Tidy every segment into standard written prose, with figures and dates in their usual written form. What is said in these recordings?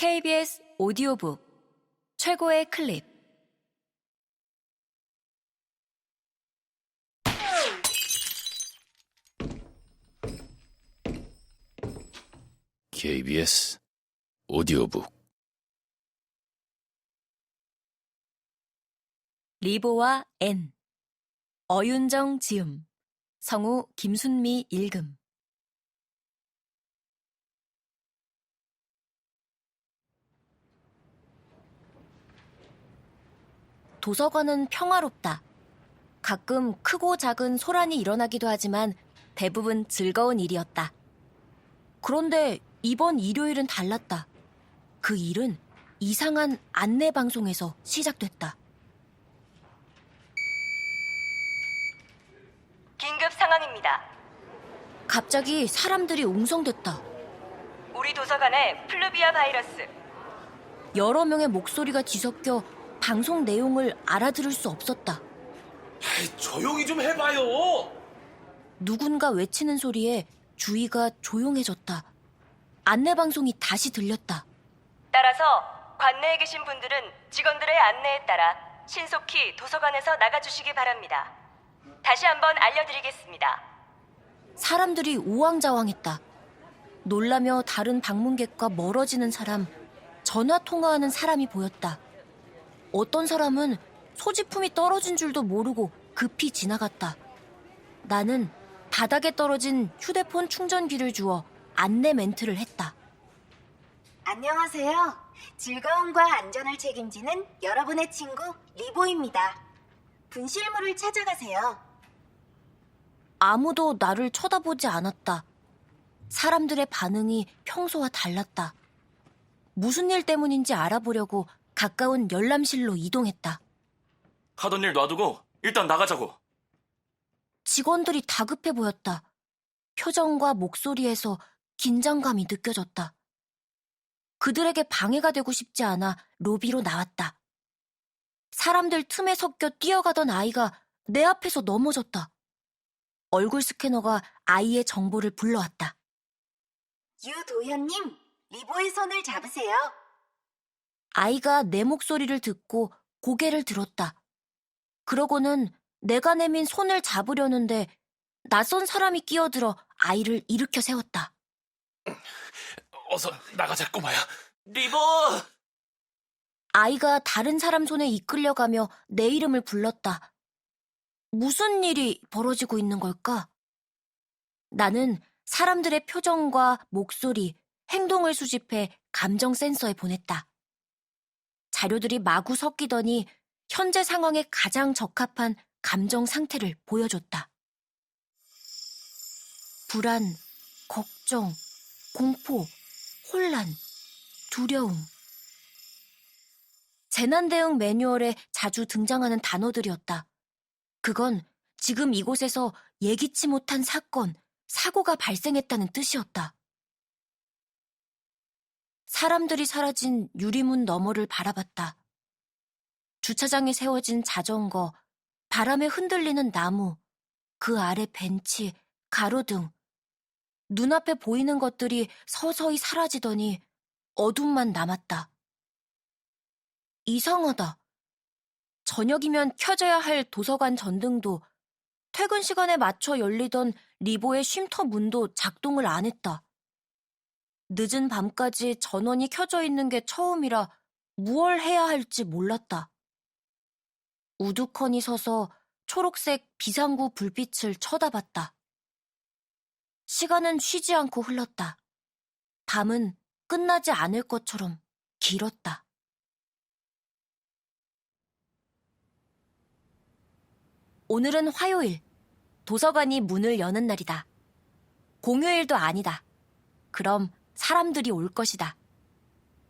KBS 오디오북 최고의 클립. KBS 오디오북 리보와 앤, 어윤정 지음, 성우 김순미 읽음. 도서관은 평화롭다. 가끔 크고 작은 소란이 일어나기도 하지만 대부분 즐거운 일이었다. 그런데 이번 일요일은 달랐다. 그 일은 이상한 안내 방송에서 시작됐다. 긴급 상황입니다. 갑자기 사람들이 웅성댔다. 우리 도서관에 플루비아 바이러스. 여러 명의 목소리가 뒤섞여 방송 내용을 알아들을 수 없었다. 조용히 좀 해봐요. 누군가 외치는 소리에 주위가 조용해졌다. 안내 방송이 다시 들렸다. 따라서 관내에 계신 분들은 직원들의 안내에 따라 신속히 도서관에서 나가주시기 바랍니다. 다시 한번 알려드리겠습니다. 사람들이 우왕좌왕했다. 놀라며 다른 방문객과 멀어지는 사람, 전화 통화하는 사람이 보였다. 어떤 사람은 소지품이 떨어진 줄도 모르고 급히 지나갔다. 나는 바닥에 떨어진 휴대폰 충전기를 주워 안내 멘트를 했다. 안녕하세요. 즐거움과 안전을 책임지는 여러분의 친구 리보입니다. 분실물을 찾아가세요. 아무도 나를 쳐다보지 않았다. 사람들의 반응이 평소와 달랐다. 무슨 일 때문인지 알아보려고 가까운 열람실로 이동했다. 하던 일 놔두고 일단 나가자고. 직원들이 다급해 보였다. 표정과 목소리에서 긴장감이 느껴졌다. 그들에게 방해가 되고 싶지 않아 로비로 나왔다. 사람들 틈에 섞여 뛰어가던 아이가 내 앞에서 넘어졌다. 얼굴 스캐너가 아이의 정보를 불러왔다. 유도현님, 리보의 손을 잡으세요. 아이가 내 목소리를 듣고 고개를 들었다. 그러고는 내가 내민 손을 잡으려는데 낯선 사람이 끼어들어 아이를 일으켜 세웠다. 어서 나가자, 꼬마야. 리보! 아이가 다른 사람 손에 이끌려가며 내 이름을 불렀다. 무슨 일이 벌어지고 있는 걸까? 나는 사람들의 표정과 목소리, 행동을 수집해 감정 센서에 보냈다. 자료들이 마구 섞이더니 현재 상황에 가장 적합한 감정 상태를 보여줬다. 불안, 걱정, 공포, 혼란, 두려움. 재난 대응 매뉴얼에 자주 등장하는 단어들이었다. 그건 지금 이곳에서 예기치 못한 사건, 사고가 발생했다는 뜻이었다. 사람들이 사라진 유리문 너머를 바라봤다. 주차장에 세워진 자전거, 바람에 흔들리는 나무, 그 아래 벤치, 가로등. 눈앞에 보이는 것들이 서서히 사라지더니 어둠만 남았다. 이상하다. 저녁이면 켜져야 할 도서관 전등도 퇴근 시간에 맞춰 열리던 리보의 쉼터 문도 작동을 안 했다. 늦은 밤까지 전원이 켜져 있는 게 처음이라 무얼 해야 할지 몰랐다. 우두커니 서서 초록색 비상구 불빛을 쳐다봤다. 시간은 쉬지 않고 흘렀다. 밤은 끝나지 않을 것처럼 길었다. 오늘은 화요일. 도서관이 문을 여는 날이다. 공휴일도 아니다. 그럼 사람들이 올 것이다.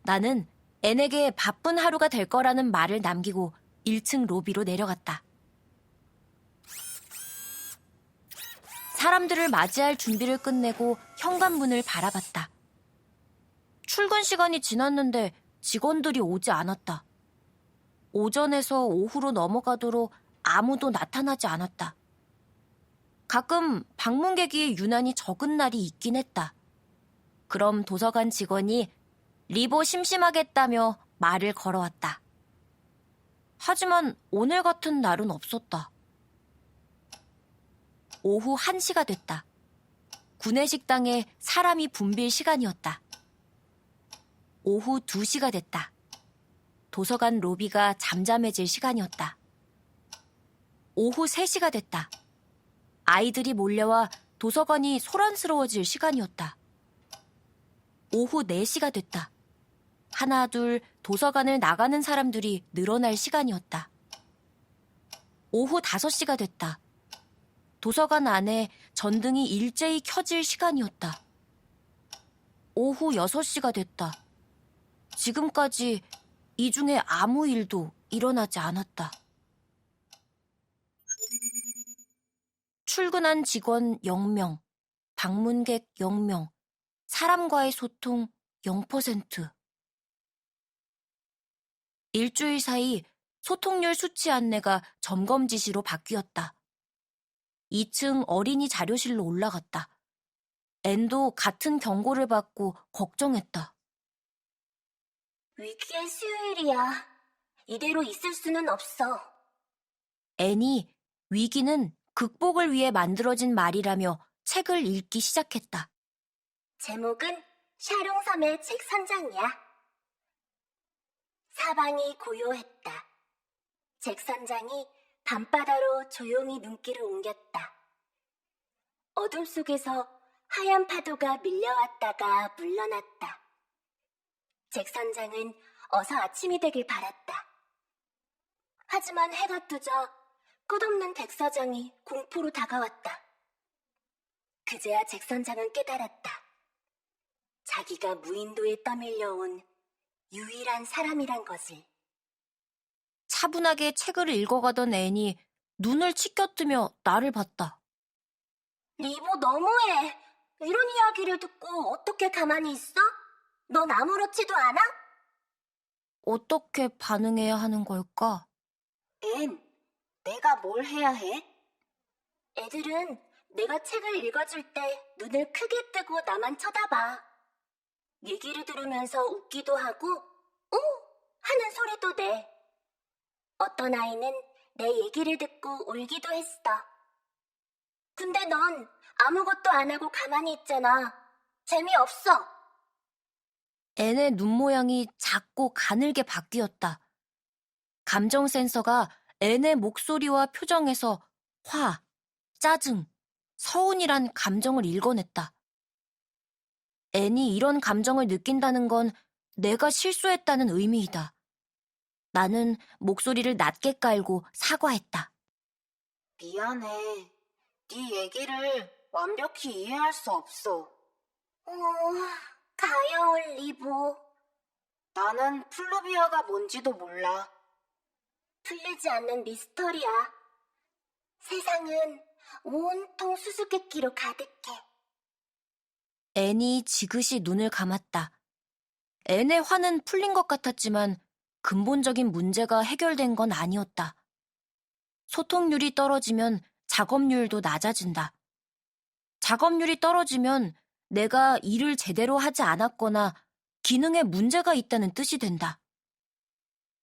나는 앤에게 바쁜 하루가 될 거라는 말을 남기고 1층 로비로 내려갔다. 사람들을 맞이할 준비를 끝내고 현관문을 바라봤다. 출근 시간이 지났는데 직원들이 오지 않았다. 오전에서 오후로 넘어가도록 아무도 나타나지 않았다. 가끔 방문객이 유난히 적은 날이 있긴 했다. 그럼 도서관 직원이 리보 심심하겠다며 말을 걸어왔다. 하지만 오늘 같은 날은 없었다. 오후 1시가 됐다. 구내식당에 사람이 붐빌 시간이었다. 오후 2시가 됐다. 도서관 로비가 잠잠해질 시간이었다. 오후 3시가 됐다. 아이들이 몰려와 도서관이 소란스러워질 시간이었다. 오후 4시가 됐다. 하나 둘 도서관을 나가는 사람들이 늘어날 시간이었다. 오후 5시가 됐다. 도서관 안에 전등이 일제히 켜질 시간이었다. 오후 6시가 됐다. 지금까지 이 중에 아무 일도 일어나지 않았다. 출근한 직원 0명, 방문객 0명, 사람과의 소통 0%. 일주일 사이 소통률 수치 안내가 점검 지시로 바뀌었다. 2층 어린이 자료실로 올라갔다. 앤도 같은 경고를 받고 걱정했다. 위기의 수요일이야. 이대로 있을 수는 없어. 앤이 위기는 극복을 위해 만들어진 말이라며 책을 읽기 시작했다. 제목은 샤룡섬의 책 선장이야. 사방이 고요했다. 잭 선장이 밤바다로 조용히 눈길을 옮겼다. 어둠 속에서 하얀 파도가 밀려왔다가 물러났다. 잭 선장은 어서 아침이 되길 바랐다. 하지만 해가 뜨자 끝없는 덱서장이 공포로 다가왔다. 그제야 잭 선장은 깨달았다. 자기가 무인도에 떠밀려온 유일한 사람이란 것을. 차분하게 책을 읽어가던 앤이 눈을 치켜뜨며 나를 봤다. 리보 너무해. 이런 이야기를 듣고 어떻게 가만히 있어? 넌 아무렇지도 않아? 어떻게 반응해야 하는 걸까? 앤, 내가 뭘 해야 해? 애들은 내가 책을 읽어줄 때 눈을 크게 뜨고 나만 쳐다봐. 얘기를 들으면서 웃기도 하고 오! 하는 소리도 내. 어떤 아이는 내 얘기를 듣고 울기도 했어. 근데 넌 아무것도 안 하고 가만히 있잖아. 재미없어. 앤의 눈 모양이 작고 가늘게 바뀌었다. 감정 센서가 앤의 목소리와 표정에서 화, 짜증, 서운이란 감정을 읽어냈다. 앤이 이런 감정을 느낀다는 건 내가 실수했다는 의미이다. 나는 목소리를 낮게 깔고 사과했다. 미안해. 네 얘기를 완벽히 이해할 수 없어. 가여울 리보. 나는 플루비아가 뭔지도 몰라. 풀리지 않는 미스터리야. 세상은 온통 수수께끼로 가득해. 앤이 지그시 눈을 감았다. 앤의 화는 풀린 것 같았지만 근본적인 문제가 해결된 건 아니었다. 소통률이 떨어지면 작업률도 낮아진다. 작업률이 떨어지면 내가 일을 제대로 하지 않았거나 기능에 문제가 있다는 뜻이 된다.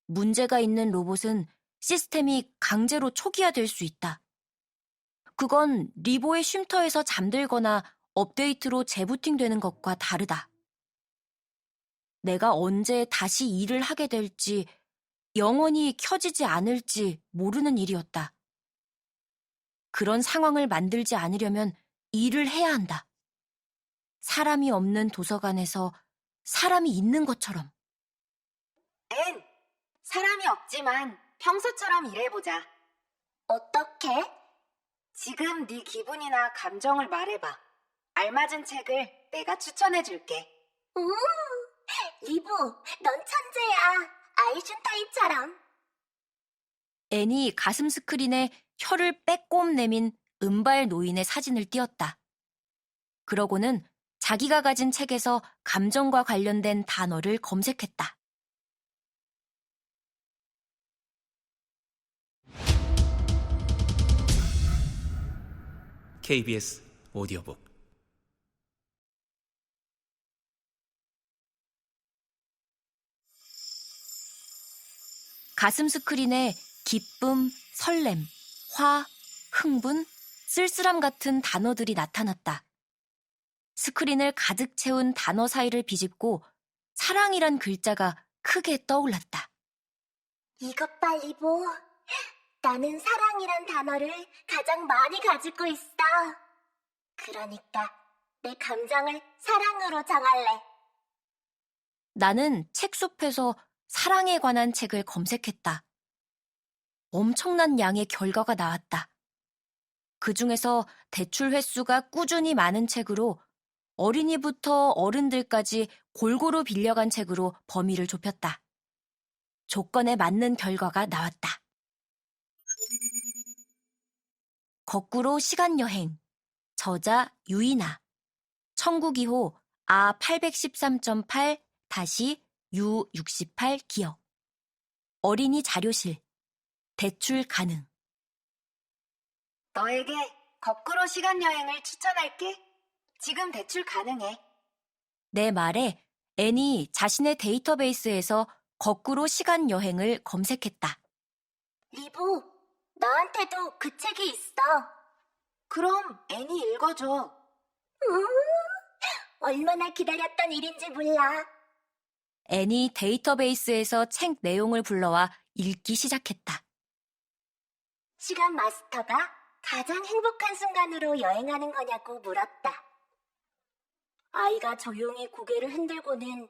문제가 있는 로봇은 시스템이 강제로 초기화될 수 있다. 그건 리보의 쉼터에서 잠들거나 업데이트로 재부팅되는 것과 다르다. 내가 언제 다시 일을 하게 될지, 영원히 켜지지 않을지 모르는 일이었다. 그런 상황을 만들지 않으려면 일을 해야 한다. 사람이 없는 도서관에서 사람이 있는 것처럼. 앤, 사람이 없지만 평소처럼 일해보자. 어떻게? 지금 네 기분이나 감정을 말해봐. 알맞은 책을 내가 추천해줄게. 리보, 넌 천재야. 아이슌타인처럼. 앤이 가슴 스크린에 혀를 빼꼼 내민 은발 노인의 사진을 띄었다. 그러고는 자기가 가진 책에서 감정과 관련된 단어를 검색했다. KBS 오디오북 가슴 스크린에 기쁨, 설렘, 화, 흥분, 쓸쓸함 같은 단어들이 나타났다. 스크린을 가득 채운 단어 사이를 비집고 사랑이란 글자가 크게 떠올랐다. 이것 봐, 리보. 나는 사랑이란 단어를 가장 많이 가지고 있어. 그러니까 내 감정을 사랑으로 정할래. 나는 책숲에서 사랑에 관한 책을 검색했다. 엄청난 양의 결과가 나왔다. 그 중에서 대출 횟수가 꾸준히 많은 책으로 어린이부터 어른들까지 골고루 빌려간 책으로 범위를 좁혔다. 조건에 맞는 결과가 나왔다. 거꾸로 시간여행, 저자 유이나, 청구기호 A813.8-U68 기억, 어린이 자료실, 대출 가능. 너에게 거꾸로 시간 여행을 추천할게. 지금 대출 가능해. 내 말에 앤이 자신의 데이터베이스에서 거꾸로 시간 여행을 검색했다. 리보, 나한테도 그 책이 있어. 그럼 애니 읽어줘. 얼마나 기다렸던 일인지 몰라. 앤이 데이터베이스에서 책 내용을 불러와 읽기 시작했다. 시간 마스터가 가장 행복한 순간으로 여행하는 거냐고 물었다. 아이가 조용히 고개를 흔들고는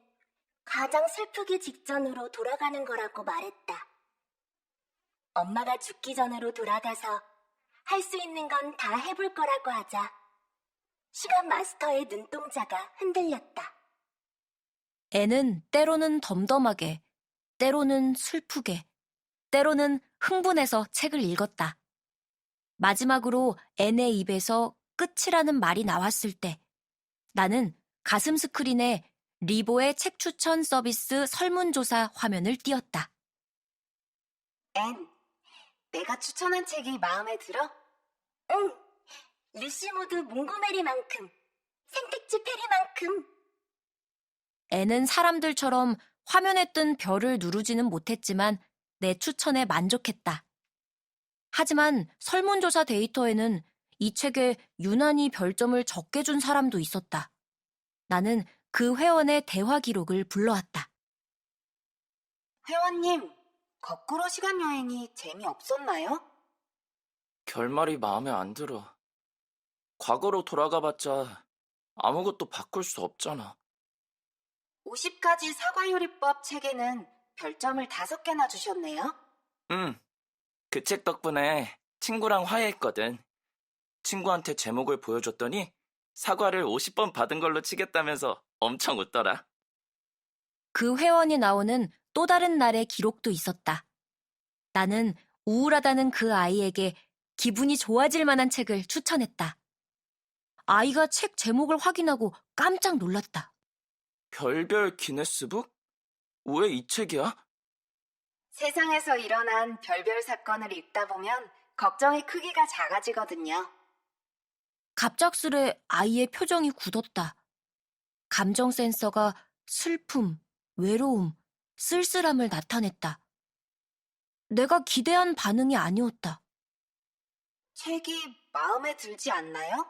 가장 슬프기 직전으로 돌아가는 거라고 말했다. 엄마가 죽기 전으로 돌아가서 할 수 있는 건 다 해볼 거라고 하자 시간 마스터의 눈동자가 흔들렸다. 앤은 때로는 덤덤하게, 때로는 슬프게, 때로는 흥분해서 책을 읽었다. 마지막으로 앤의 입에서 끝이라는 말이 나왔을 때 나는 가슴 스크린에 리보의 책 추천 서비스 설문조사 화면을 띄웠다. 앤, 내가 추천한 책이 마음에 들어? 응, 루시모드 몽고메리만큼, 생택지 페리만큼. 앤은 사람들처럼 화면에 뜬 별을 누르지는 못했지만 내 추천에 만족했다. 하지만 설문조사 데이터에는 이 책에 유난히 별점을 적게 준 사람도 있었다. 나는 그 회원의 대화 기록을 불러왔다. 회원님, 거꾸로 시간 여행이 재미없었나요? 결말이 마음에 안 들어. 과거로 돌아가봤자 아무것도 바꿀 수 없잖아. 50가지 사과요리법 책에는 별점을 5개나 주셨네요. 응. 그 책 덕분에 친구랑 화해했거든. 친구한테 제목을 보여줬더니 사과를 50번 받은 걸로 치겠다면서 엄청 웃더라. 그 회원이 나오는 또 다른 날의 기록도 있었다. 나는 우울하다는 그 아이에게 기분이 좋아질 만한 책을 추천했다. 아이가 책 제목을 확인하고 깜짝 놀랐다. 별별 기네스북? 왜 이 책이야? 세상에서 일어난 별별 사건을 읽다 보면 걱정의 크기가 작아지거든요. 갑작스레 아이의 표정이 굳었다. 감정 센서가 슬픔, 외로움, 쓸쓸함을 나타냈다. 내가 기대한 반응이 아니었다. 책이 마음에 들지 않나요?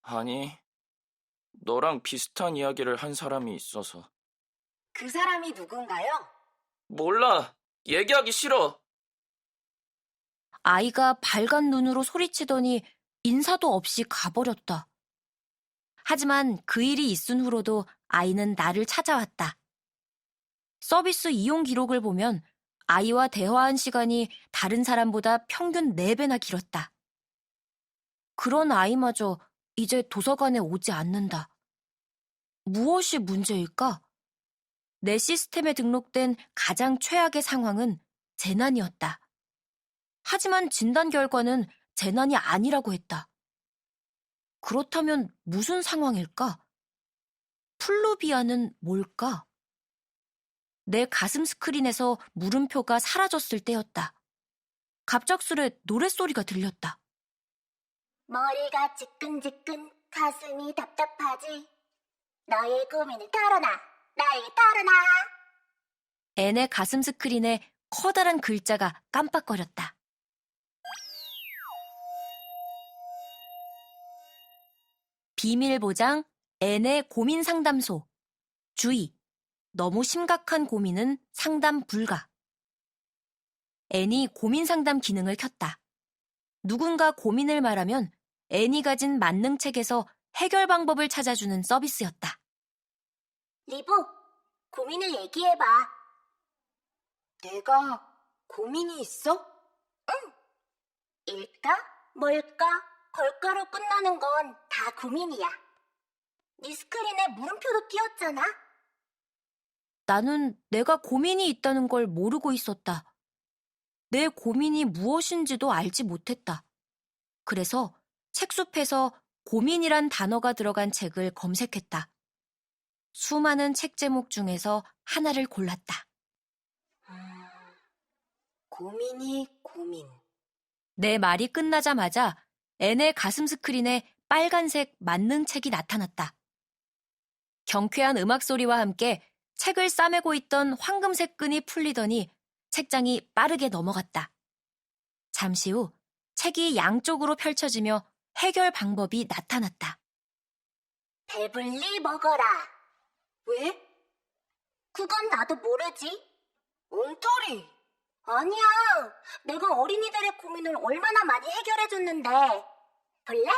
아니, 너랑 비슷한 이야기를 한 사람이 있어서. 그 사람이 누군가요? 몰라. 얘기하기 싫어. 아이가 밝은 눈으로 소리치더니 인사도 없이 가버렸다. 하지만 그 일이 있은 후로도 아이는 나를 찾아왔다. 서비스 이용 기록을 보면 아이와 대화한 시간이 다른 사람보다 평균 4배나 길었다. 그런 아이마저 이제 도서관에 오지 않는다. 무엇이 문제일까? 내 시스템에 등록된 가장 최악의 상황은 재난이었다. 하지만 진단 결과는 재난이 아니라고 했다. 그렇다면 무슨 상황일까? 플루비아는 뭘까? 내 가슴 스크린에서 물음표가 사라졌을 때였다. 갑작스레 노랫소리가 들렸다. 머리가 지끈지끈, 가슴이 답답하지. 너의 고민을 털어놔. 나에게 털어놔. 앤의 가슴 스크린에 커다란 글자가 깜빡거렸다. 비밀보장 N의 고민상담소. 주의. 너무 심각한 고민은 상담 불가. N이 고민상담 기능을 켰다. 누군가 고민을 말하면 N이 가진 만능책에서 해결 방법을 찾아주는 서비스였다. 리보, 고민을 얘기해봐. 내가 고민이 있어? 응. 일까? 뭘까? 걸까로 끝나는 건 다 고민이야. 네 스크린에 물음표도 띄었잖아. 나는 내가 고민이 있다는 걸 모르고 있었다. 내 고민이 무엇인지도 알지 못했다. 그래서 책숲에서 고민이란 단어가 들어간 책을 검색했다. 수많은 책 제목 중에서 하나를 골랐다. 고민이 고민. 내 말이 끝나자마자 N의 가슴 스크린에 빨간색 만능책이 나타났다. 경쾌한 음악 소리와 함께 책을 싸매고 있던 황금색 끈이 풀리더니 책장이 빠르게 넘어갔다. 잠시 후 책이 양쪽으로 펼쳐지며 해결 방법이 나타났다. 배불리 먹어라. 왜? 그건 나도 모르지. 엉터리. 아니야. 내가 어린이들의 고민을 얼마나 많이 해결해줬는데. 볼래?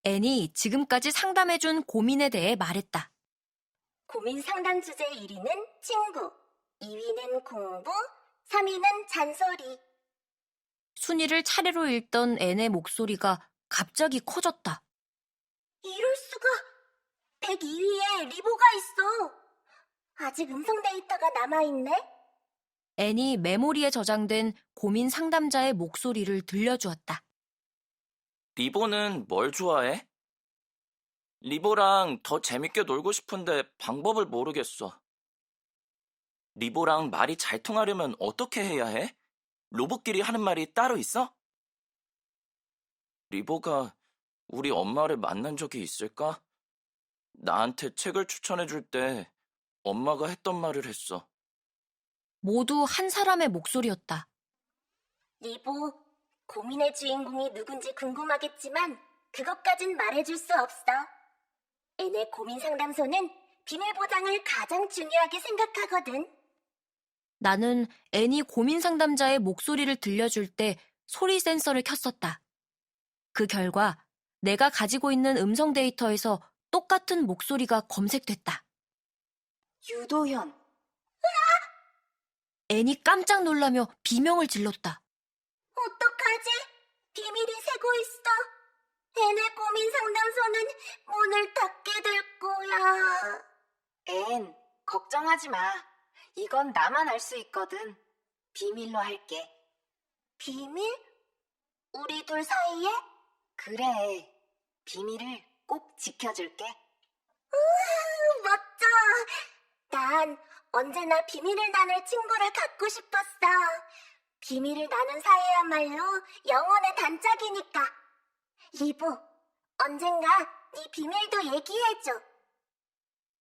N이 지금까지 상담해준 고민에 대해 말했다. 고민 상담 주제 1위는 친구, 2위는 공부, 3위는 잔소리. 순위를 차례로 읽던 N의 목소리가 갑자기 커졌다. 이럴 수가. 102위에 리보가 있어. 아직 음성 데이터가 남아있네. N이 메모리에 저장된 고민 상담자의 목소리를 들려주었다. 리보는 뭘 좋아해? 리보랑 더 재밌게 놀고 싶은데 방법을 모르겠어. 리보랑 말이 잘 통하려면 어떻게 해야 해? 로봇끼리 하는 말이 따로 있어? 리보가 우리 엄마를 만난 적이 있을까? 나한테 책을 추천해줄 때 엄마가 했던 말을 했어. 모두 한 사람의 목소리였다. 리보, 고민의 주인공이 누군지 궁금하겠지만 그것까진 말해줄 수 없어. N의 고민 상담소는 비밀 보장을 가장 중요하게 생각하거든. 나는 N이 고민 상담자의 목소리를 들려줄 때 소리 센서를 켰었다. 그 결과 내가 가지고 있는 음성 데이터에서 똑같은 목소리가 검색됐다. 유도현. N이 깜짝 놀라며 비명을 질렀다. 어떡하지? 비밀이 새고 있어. N의 고민 상담소는 문을 닫게 될 거야. 앤, 걱정하지 마. 이건 나만 알 수 있거든. 비밀로 할게. 비밀? 우리 둘 사이에? 그래. 비밀을 꼭 지켜줄게. 멋져. 난 언제나 비밀을 나눌 친구를 갖고 싶었어. 비밀을 나눈 사이야말로 영혼의 단짝이니까. 리보, 언젠가 네 비밀도 얘기해줘.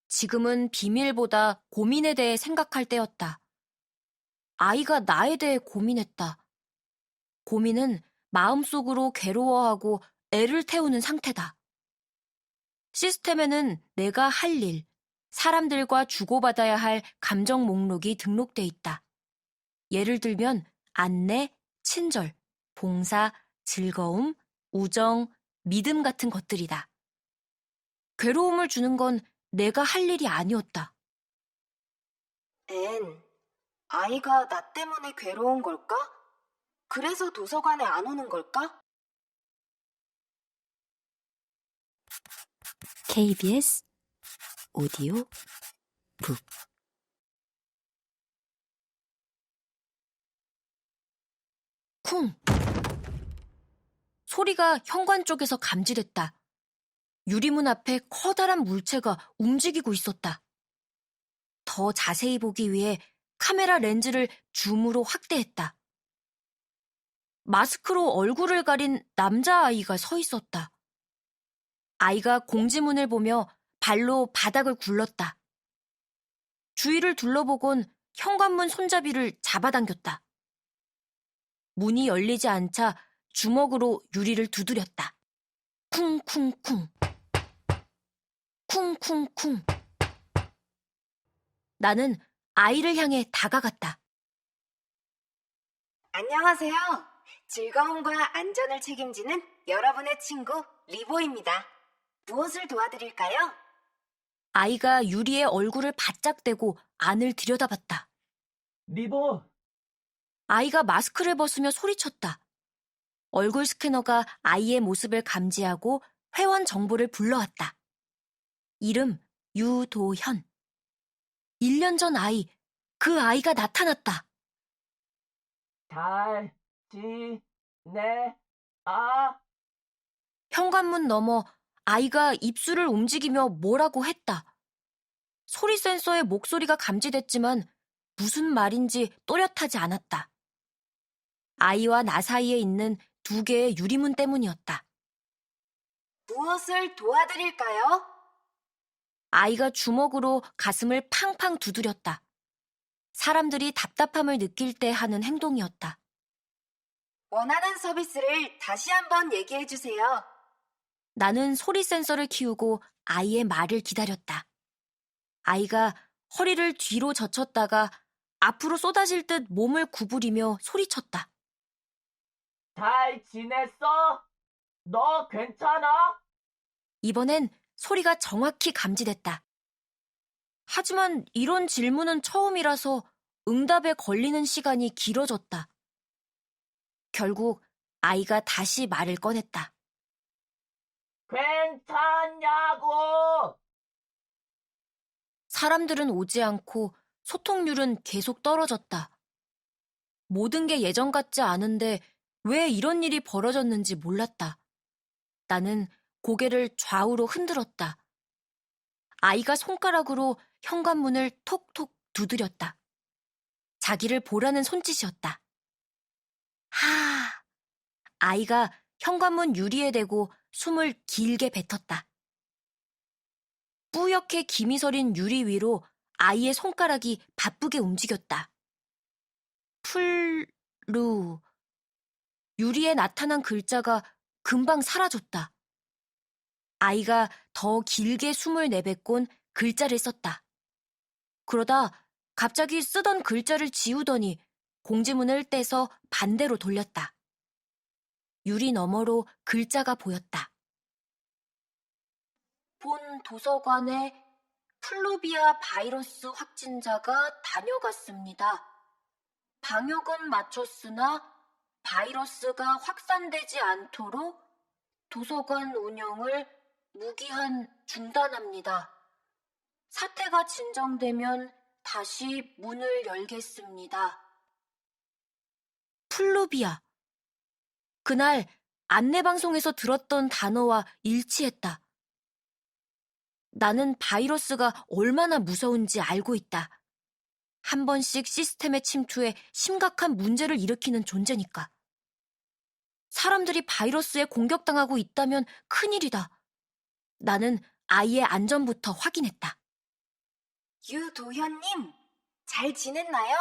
지금은 비밀보다 고민에 대해 생각할 때였다. 아이가 나에 대해 고민했다. 고민은 마음속으로 괴로워하고 애를 태우는 상태다. 시스템에는 내가 할 일, 사람들과 주고받아야 할 감정 목록이 등록돼 있다. 예를 들면 안내, 친절, 봉사, 즐거움, 우정, 믿음 같은 것들이다. 괴로움을 주는 건 내가 할 일이 아니었다. 앤, 아이가 나 때문에 괴로운 걸까? 그래서 도서관에 안 오는 걸까? KBS 오디오 북 쿵! 소리가 현관 쪽에서 감지됐다. 유리문 앞에 커다란 물체가 움직이고 있었다. 더 자세히 보기 위해 카메라 렌즈를 줌으로 확대했다. 마스크로 얼굴을 가린 남자아이가 서 있었다. 아이가 공지문을 보며 발로 바닥을 굴렀다. 주위를 둘러보곤 현관문 손잡이를 잡아당겼다. 문이 열리지 않자 주먹으로 유리를 두드렸다. 쿵쿵쿵. 쿵쿵쿵. 나는 아이를 향해 다가갔다. 안녕하세요. 즐거움과 안전을 책임지는 여러분의 친구 리보입니다. 무엇을 도와드릴까요? 아이가 유리에 얼굴을 바짝 대고 안을 들여다봤다. 리보, 아이가 마스크를 벗으며 소리쳤다. 얼굴 스캐너가 아이의 모습을 감지하고 회원 정보를 불러왔다. 이름 유도현. 1년 전 아이, 그 아이가 나타났다. 잘, 현관문 너머 아이가 입술을 움직이며 뭐라고 했다. 소리 센서에 목소리가 감지됐지만 무슨 말인지 또렷하지 않았다. 아이와 나 사이에 있는 2개의 유리문 때문이었다. 무엇을 도와드릴까요? 아이가 주먹으로 가슴을 팡팡 두드렸다. 사람들이 답답함을 느낄 때 하는 행동이었다. 원하는 서비스를 다시 한번 얘기해 주세요. 나는 소리 센서를 키우고 아이의 말을 기다렸다. 아이가 허리를 뒤로 젖혔다가 앞으로 쏟아질 듯 몸을 구부리며 소리쳤다. 잘 지냈어? 너 괜찮아? 이번엔 소리가 정확히 감지됐다. 하지만 이런 질문은 처음이라서 응답에 걸리는 시간이 길어졌다. 결국 아이가 다시 말을 꺼냈다. 괜찮냐고! 사람들은 오지 않고 소통률은 계속 떨어졌다. 모든 게 예전 같지 않은데 왜 이런 일이 벌어졌는지 몰랐다. 나는 고개를 좌우로 흔들었다. 아이가 손가락으로 현관문을 톡톡 두드렸다. 자기를 보라는 손짓이었다. 하! 아이가 현관문 유리에 대고 숨을 길게 뱉었다. 뿌옇게 김이 서린 유리 위로 아이의 손가락이 바쁘게 움직였다. 풀루. 유리에 나타난 글자가 금방 사라졌다. 아이가 더 길게 숨을 내뱉곤 글자를 썼다. 그러다 갑자기 쓰던 글자를 지우더니 공지문을 떼서 반대로 돌렸다. 유리 너머로 글자가 보였다. 본 도서관에 플루비아 바이러스 확진자가 다녀갔습니다. 방역은 마쳤으나 바이러스가 확산되지 않도록 도서관 운영을 무기한 중단합니다. 사태가 진정되면 다시 문을 열겠습니다. 플루비아. 그날 안내방송에서 들었던 단어와 일치했다. 나는 바이러스가 얼마나 무서운지 알고 있다. 한 번씩 시스템에 침투해 심각한 문제를 일으키는 존재니까. 사람들이 바이러스에 공격당하고 있다면 큰일이다. 나는 아이의 안전부터 확인했다. 유도현님, 잘 지냈나요?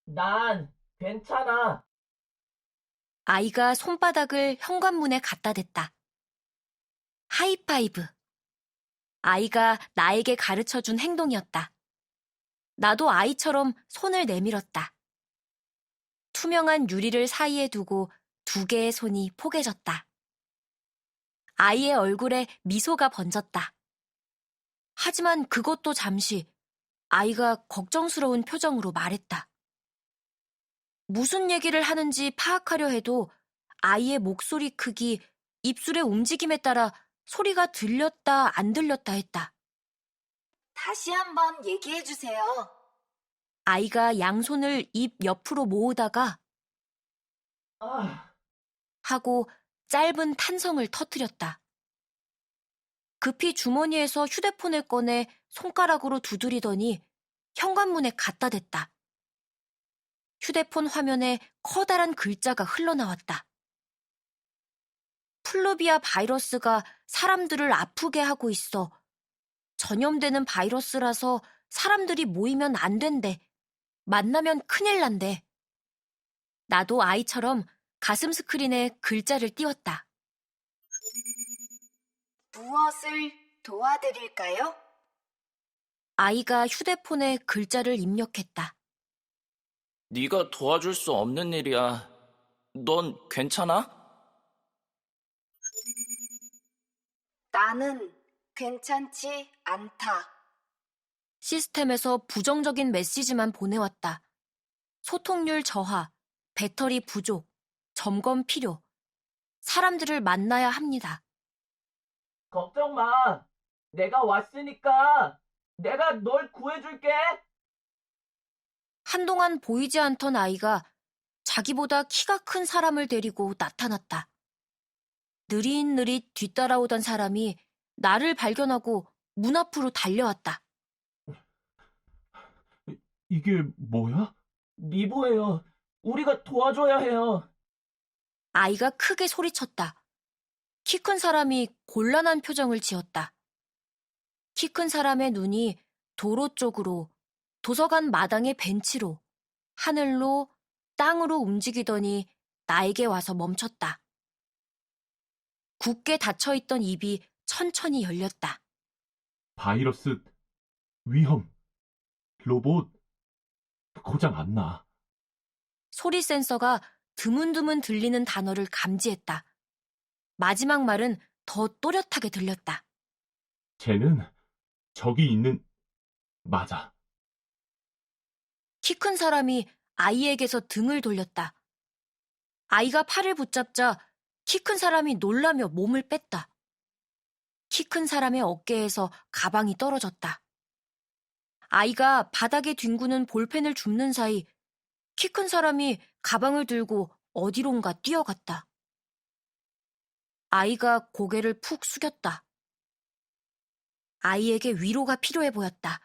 난 괜찮아. 아이가 손바닥을 현관문에 갖다 댔다. 하이파이브. 아이가 나에게 가르쳐준 행동이었다. 나도 아이처럼 손을 내밀었다. 투명한 유리를 사이에 두고 2개의 손이 포개졌다. 아이의 얼굴에 미소가 번졌다. 하지만 그것도 잠시 아이가 걱정스러운 표정으로 말했다. 무슨 얘기를 하는지 파악하려 해도 아이의 목소리 크기, 입술의 움직임에 따라 소리가 들렸다 안 들렸다 했다. 다시 한번 얘기해 주세요. 아이가 양손을 입 옆으로 모으다가 하고 짧은 탄성을 터뜨렸다. 급히 주머니에서 휴대폰을 꺼내 손가락으로 두드리더니 현관문에 갖다 댔다. 휴대폰 화면에 커다란 글자가 흘러나왔다. 플루비아 바이러스가 사람들을 아프게 하고 있어. 전염되는 바이러스라서 사람들이 모이면 안 된대. 만나면 큰일 난대. 나도 아이처럼 가슴 스크린에 글자를 띄웠다. 무엇을 도와드릴까요? 아이가 휴대폰에 글자를 입력했다. 네가 도와줄 수 없는 일이야. 넌 괜찮아? 나는 괜찮지 않다. 시스템에서 부정적인 메시지만 보내왔다. 소통률 저하, 배터리 부족, 점검 필요. 사람들을 만나야 합니다. 걱정 마. 내가 왔으니까 내가 널 구해줄게. 한동안 보이지 않던 아이가 자기보다 키가 큰 사람을 데리고 나타났다. 느릿느릿 뒤따라오던 사람이 나를 발견하고 문 앞으로 달려왔다. 이게 뭐야? 리보예요. 우리가 도와줘야 해요. 아이가 크게 소리쳤다. 키 큰 사람이 곤란한 표정을 지었다. 키 큰 사람의 눈이 도로 쪽으로, 도서관 마당의 벤치로, 하늘로, 땅으로 움직이더니 나에게 와서 멈췄다. 굳게 닫혀있던 입이 천천히 열렸다. 바이러스 위험. 로봇 고장 안 나. 소리 센서가 드문드문 들리는 단어를 감지했다. 마지막 말은 더 또렷하게 들렸다. 쟤는 저기 있는 맞아. 키 큰 사람이 아이에게서 등을 돌렸다. 아이가 팔을 붙잡자 키 큰 사람이 놀라며 몸을 뺐다. 키 큰 사람의 어깨에서 가방이 떨어졌다. 아이가 바닥에 뒹구는 볼펜을 줍는 사이 키 큰 사람이 가방을 들고 어디론가 뛰어갔다. 아이가 고개를 푹 숙였다. 아이에게 위로가 필요해 보였다.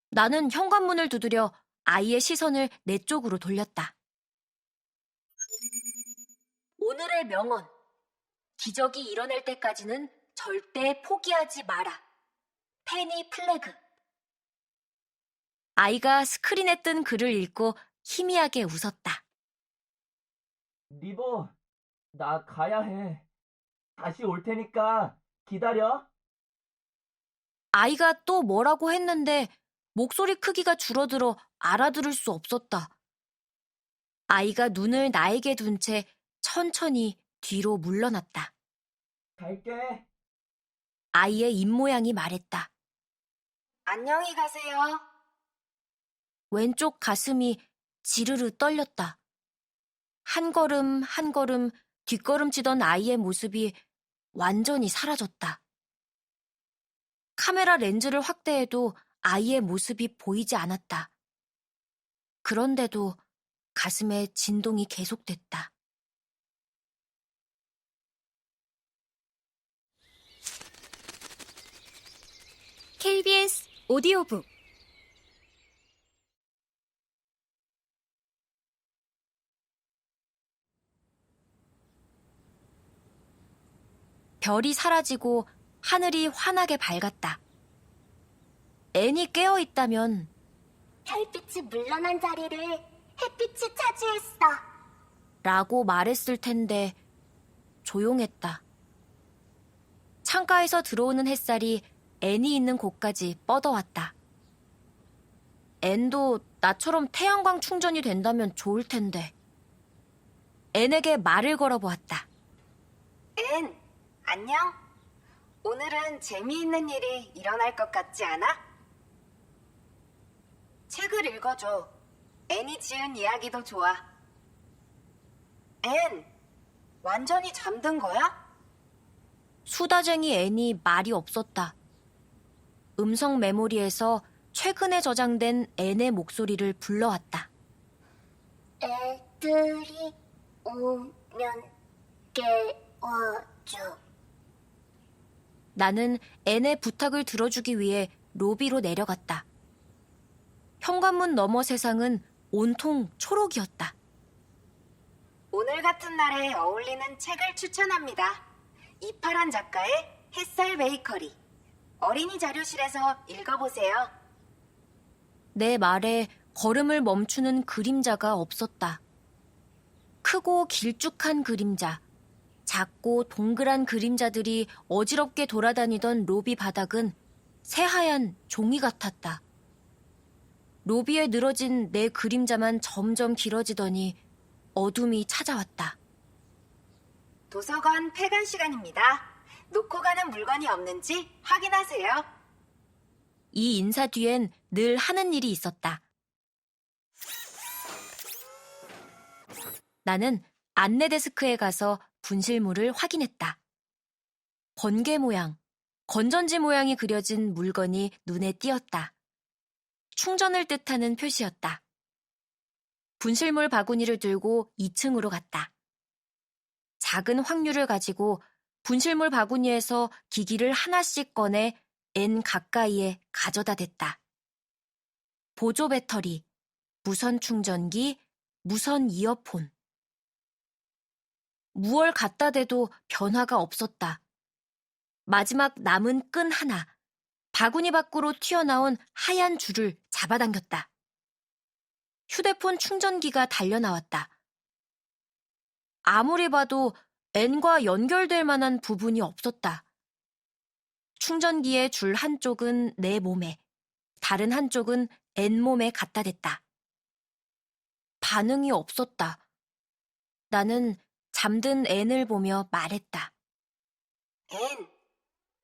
나는 현관문을 두드려 아이의 시선을 내 쪽으로 돌렸다. 오늘의 명언. 기적이 일어날 때까지는 절대 포기하지 마라. 페니 플래그. 아이가 스크린에 뜬 글을 읽고 희미하게 웃었다. 리보, 나 가야 해. 다시 올 테니까 기다려. 아이가 또 뭐라고 했는데 목소리 크기가 줄어들어 알아들을 수 없었다. 아이가 눈을 나에게 둔 채 천천히 뒤로 물러났다. 갈게. 아이의 입모양이 말했다. 안녕히 가세요. 왼쪽 가슴이 지르르 떨렸다. 한 걸음 한 걸음 뒷걸음치던 아이의 모습이 완전히 사라졌다. 카메라 렌즈를 확대해도 아이의 모습이 보이지 않았다. 그런데도 가슴에 진동이 계속됐다. KBS 오디오북 별이 사라지고 하늘이 환하게 밝았다. 앤이 깨어있다면 별빛이 물러난 자리를 햇빛이 차지했어. 라고 말했을 텐데 조용했다. 창가에서 들어오는 햇살이 앤이 있는 곳까지 뻗어왔다. 앤도 나처럼 태양광 충전이 된다면 좋을 텐데. 앤에게 말을 걸어보았다. 앤, 안녕? 오늘은 재미있는 일이 일어날 것 같지 않아? 책을 읽어줘. 앤이 지은 이야기도 좋아. 앤, 완전히 잠든 거야? 수다쟁이 앤이 말이 없었다. 음성 메모리에서 최근에 저장된 앤의 목소리를 불러왔다. 애들이 오면 깨워줘. 나는 앤의 부탁을 들어주기 위해 로비로 내려갔다. 현관문 너머 세상은 온통 초록이었다. 오늘 같은 날에 어울리는 책을 추천합니다. 이파란 작가의 햇살 베이커리. 어린이 자료실에서 읽어보세요. 내 말에 걸음을 멈추는 그림자가 없었다. 크고 길쭉한 그림자, 작고 동그란 그림자들이 어지럽게 돌아다니던 로비 바닥은 새하얀 종이 같았다. 로비에 늘어진 내 그림자만 점점 길어지더니 어둠이 찾아왔다. 도서관 폐관 시간입니다. 놓고 가는 물건이 없는지 확인하세요. 이 인사 뒤엔 늘 하는 일이 있었다. 나는 안내 데스크에 가서 분실물을 확인했다. 번개 모양, 건전지 모양이 그려진 물건이 눈에 띄었다. 충전을 뜻하는 표시였다. 분실물 바구니를 들고 2층으로 갔다. 작은 확률을 가지고 분실물 바구니에서 기기를 하나씩 꺼내 N 가까이에 가져다 댔다. 보조 배터리, 무선 충전기, 무선 이어폰. 무얼 갖다 대도 변화가 없었다. 마지막 남은 끈 하나, 바구니 밖으로 튀어나온 하얀 줄을 잡아당겼다. 휴대폰 충전기가 달려나왔다. 아무리 봐도 N과 연결될 만한 부분이 없었다. 충전기의 줄 한쪽은 내 몸에, 다른 한쪽은 N 몸에 갖다 댔다. 반응이 없었다. 나는 잠든 N을 보며 말했다. N,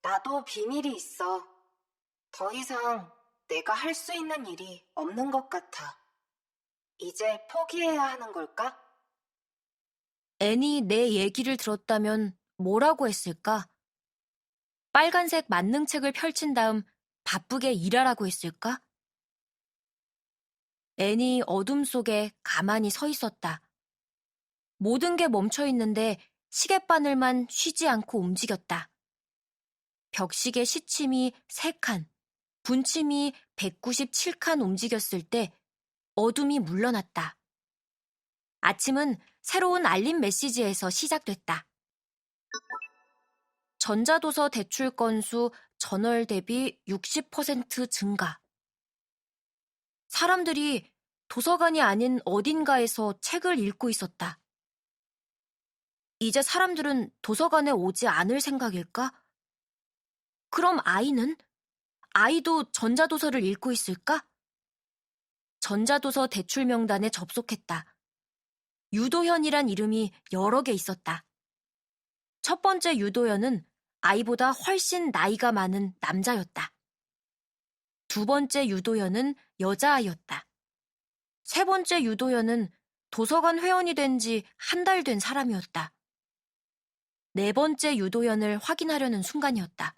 나도 비밀이 있어. 더 이상 내가 할 수 있는 일이 없는 것 같아. 이제 포기해야 하는 걸까? N이 내 얘기를 들었다면 뭐라고 했을까? 빨간색 만능책을 펼친 다음 바쁘게 일하라고 했을까? N이 어둠 속에 가만히 서 있었다. 모든 게 멈춰 있는데 시계바늘만 쉬지 않고 움직였다. 벽시계 시침이 3칸, 분침이 197칸 움직였을 때 어둠이 물러났다. 아침은 새로운 알림 메시지에서 시작됐다. 전자도서 대출 건수 전월 대비 60% 증가. 사람들이 도서관이 아닌 어딘가에서 책을 읽고 있었다. 이제 사람들은 도서관에 오지 않을 생각일까? 그럼 아이는? 아이도 전자도서를 읽고 있을까? 전자도서 대출 명단에 접속했다. 유도현이란 이름이 여러 개 있었다. 첫 번째 유도현은 아이보다 훨씬 나이가 많은 남자였다. 두 번째 유도현은 여자아이였다. 세 번째 유도현은 도서관 회원이 된 지 한 달 된 사람이었다. 네 번째 유도현을 확인하려는 순간이었다.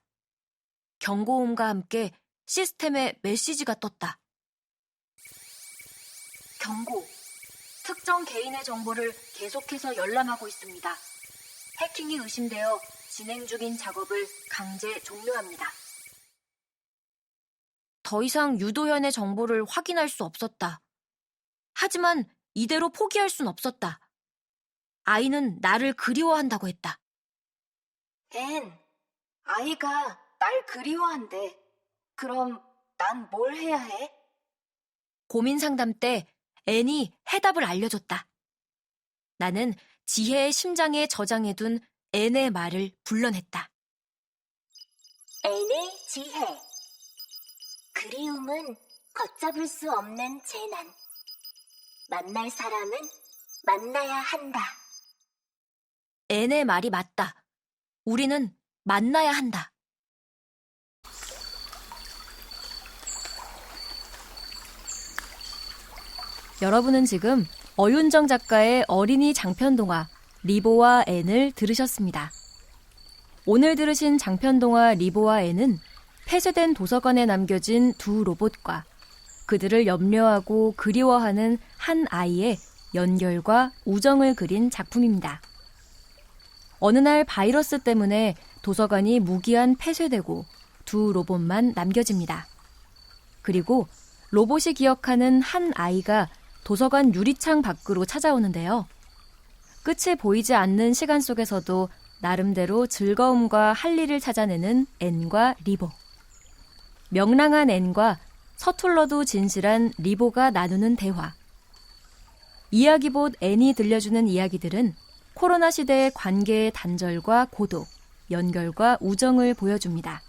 경고음과 함께 시스템에 메시지가 떴다. 경고. 특정 개인의 정보를 계속해서 열람하고 있습니다. 해킹이 의심되어 진행 중인 작업을 강제 종료합니다. 더 이상 유도현의 정보를 확인할 수 없었다. 하지만 이대로 포기할 순 없었다. 아이는 나를 그리워한다고 했다. N, 아이가 날 그리워한대. 그럼 난 뭘 해야 해? 고민 상담 때 N이 해답을 알려줬다. 나는 지혜의 심장에 저장해둔 N의 말을 불러냈다. N의 지혜. 그리움은 걷잡을 수 없는 재난. 만날 사람은 만나야 한다. N의 말이 맞다. 우리는 만나야 한다. 여러분은 지금 어윤정 작가의 어린이 장편동화 리보와 앤을 들으셨습니다. 오늘 들으신 장편동화 리보와 앤은 폐쇄된 도서관에 남겨진 두 로봇과 그들을 염려하고 그리워하는 한 아이의 연결과 우정을 그린 작품입니다. 어느 날 바이러스 때문에 도서관이 무기한 폐쇄되고 두 로봇만 남겨집니다. 그리고 로봇이 기억하는 한 아이가 도서관 유리창 밖으로 찾아오는데요. 끝이 보이지 않는 시간 속에서도 나름대로 즐거움과 할 일을 찾아내는 앤과 리보. 명랑한 앤과 서툴러도 진실한 리보가 나누는 대화. 이야기봇 앤이 들려주는 이야기들은 코로나 시대의 관계의 단절과 고독, 연결과 우정을 보여줍니다.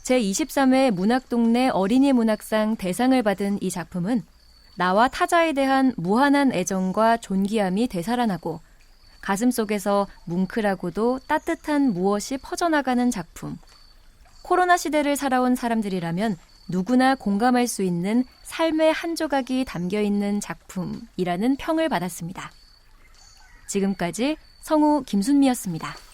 제23회 문학동네 어린이 문학상 대상을 받은 이 작품은 나와 타자에 대한 무한한 애정과 존귀함이 되살아나고 가슴속에서 뭉클하고도 따뜻한 무엇이 퍼져나가는 작품. 코로나 시대를 살아온 사람들이라면 누구나 공감할 수 있는 삶의 한 조각이 담겨있는 작품이라는 평을 받았습니다. 지금까지 성우 김순미였습니다.